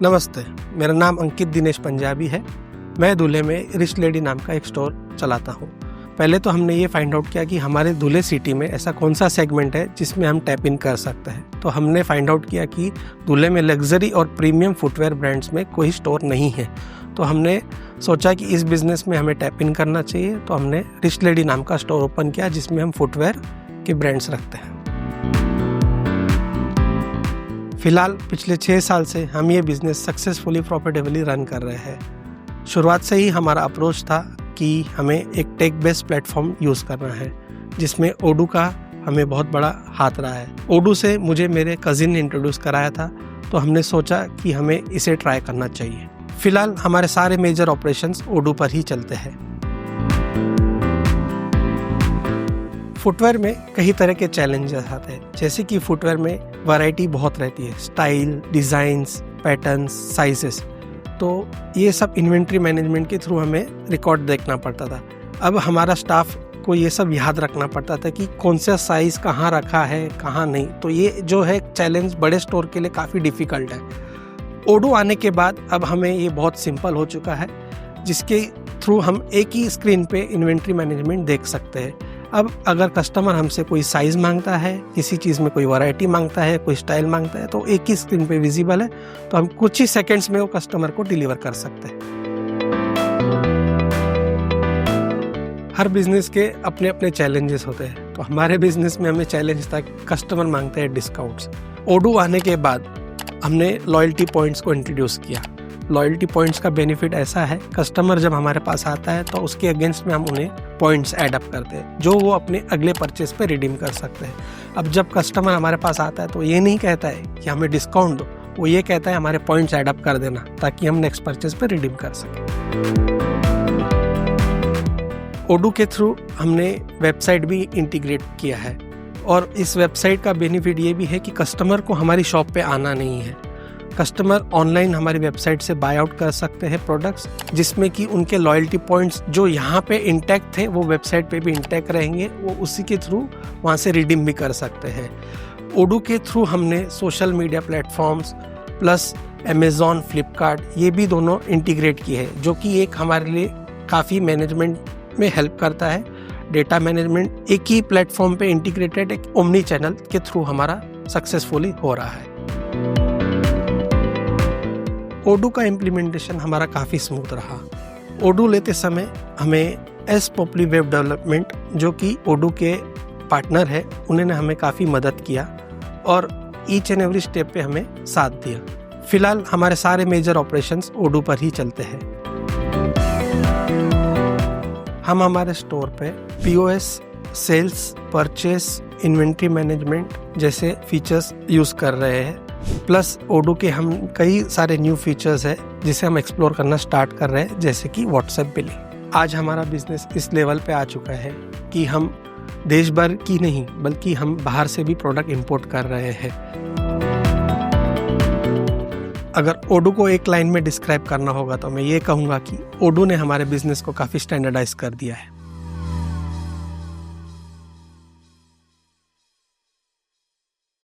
नमस्ते, मेरा नाम अंकित दिनेश पंजाबी है। मैं दूल्हे में रिच लेडी नाम का एक स्टोर चलाता हूँ। पहले तो हमने ये फाइंड आउट किया कि हमारे दूल्हे सिटी में ऐसा कौन सा सेगमेंट है जिसमें हम टैप इन कर सकते हैं। तो हमने फाइंड आउट किया कि दूल्हे में लग्जरी और प्रीमियम फुटवेयर ब्रांड्स में कोई स्टोर नहीं है। तो हमने सोचा कि इस बिज़नेस में हमें टैप इन करना चाहिए, तो हमने रिच लेडी नाम का स्टोर ओपन किया जिसमें हम फुटवेयर के ब्रांड्स रखते हैं। फिलहाल पिछले 6 साल से हम ये बिज़नेस सक्सेसफुली प्रॉफिटेबली रन कर रहे हैं। शुरुआत से ही हमारा अप्रोच था कि हमें एक टेक बेस्ड प्लेटफॉर्म यूज़ करना है, जिसमें ओडू का हमें बहुत बड़ा हाथ रहा है। ओडू से मुझे मेरे कज़िन ने इंट्रोड्यूस कराया था, तो हमने सोचा कि हमें इसे ट्राई करना चाहिए। फिलहाल हमारे सारे मेजर ऑपरेशंस ओडू पर ही चलते हैं। फुटवेयर में कई तरह के चैलेंजेस आते हैं, जैसे कि फुटवेयर में वैरायटी बहुत रहती है, स्टाइल, डिज़ाइंस, पैटर्न्स, साइजेस। तो ये सब इन्वेंट्री मैनेजमेंट के थ्रू हमें रिकॉर्ड देखना पड़ता था। अब हमारा स्टाफ को ये सब याद रखना पड़ता था कि कौन सा साइज़ कहाँ रखा है, कहाँ नहीं। तो ये जो है चैलेंज बड़े स्टोर के लिए काफ़ी डिफ़िकल्ट है। ओडू आने के बाद अब हमें ये बहुत सिंपल हो चुका है, जिसके थ्रू हम एक ही स्क्रीन पे इन्वेंट्री मैनेजमेंट देख सकते हैं। अब अगर कस्टमर हमसे कोई साइज़ मांगता है, किसी चीज़ में कोई वैरायटी मांगता है, कोई स्टाइल मांगता है, तो एक ही स्क्रीन पे विजिबल है, तो हम कुछ ही सेकंड्स में वो कस्टमर को डिलीवर कर सकते हैं। हर बिजनेस के अपने अपने चैलेंजेस होते हैं, तो हमारे बिजनेस में हमें चैलेंज था कस्टमर मांगते हैं डिस्काउंट्स। ओडू आने के बाद हमने लॉयल्टी पॉइंट्स को इंट्रोड्यूस किया। लॉयल्टी पॉइंट्स का बेनिफिट ऐसा है, कस्टमर जब हमारे पास आता है तो उसके अगेंस्ट में हम उन्हें पॉइंट्स ऐड अप करते हैं, जो वो अपने अगले परचेस पे रिडीम कर सकते हैं। अब जब कस्टमर हमारे पास आता है तो ये नहीं कहता है कि हमें डिस्काउंट दो, वो ये कहता है हमारे पॉइंट्स ऐड अप कर देना, ताकि हम नेक्स्ट परचेस पे रिडीम कर सकें। ओडू के थ्रू हमने वेबसाइट भी इंटीग्रेट किया है, और इस वेबसाइट का बेनिफिट ये भी है कि कस्टमर को हमारी शॉप पे आना नहीं है। कस्टमर ऑनलाइन हमारी वेबसाइट से बाय आउट कर सकते हैं प्रोडक्ट्स, जिसमें कि उनके लॉयल्टी पॉइंट्स जो यहाँ पे इंटैक्ट थे वो वेबसाइट पे भी इंटैक्ट रहेंगे, वो उसी के थ्रू वहाँ से रिडीम भी कर सकते हैं। ओडू के थ्रू हमने social media platforms plus Amazon, Flipkart, ये भी दोनों इंटीग्रेट किए हैं, जो कि एक हमारे लिए काफ़ी मैनेजमेंट में हेल्प करता है। डेटा मैनेजमेंट एक ही प्लेटफॉर्म पे इंटीग्रेटेड एक ओमनी चैनल के थ्रू हमारा सक्सेसफुली हो रहा है। ओडू का इम्प्लीमेंटेशन हमारा काफ़ी स्मूथ रहा। ओडू लेते समय हमें एस पॉपुलर वेब डेवलपमेंट, जो कि ओडू के पार्टनर है, उन्होंने हमें काफ़ी मदद किया और ईच एंड एवरी स्टेप पे हमें साथ दिया। फिलहाल हमारे सारे मेजर ऑपरेशंस ओडू पर ही चलते हैं। हम हमारे स्टोर पे POS, sales, purchase, inventory management जैसे फीचर्स यूज़ कर रहे हैं। प्लस ओडू के हम कई सारे न्यू फीचर्स हैं जिसे हम एक्सप्लोर करना स्टार्ट कर रहे हैं, जैसे कि व्हाट्सएप बिलिंग। आज हमारा बिजनेस इस लेवल पे आ चुका है कि हम देश भर की नहीं बल्कि हम बाहर से भी प्रोडक्ट इंपोर्ट कर रहे हैं। अगर ओडू को एक लाइन में डिस्क्राइब करना होगा तो मैं ये कहूँगा कि ओडू ने हमारे बिजनेस को काफ़ी स्टैंडर्डाइज कर दिया है।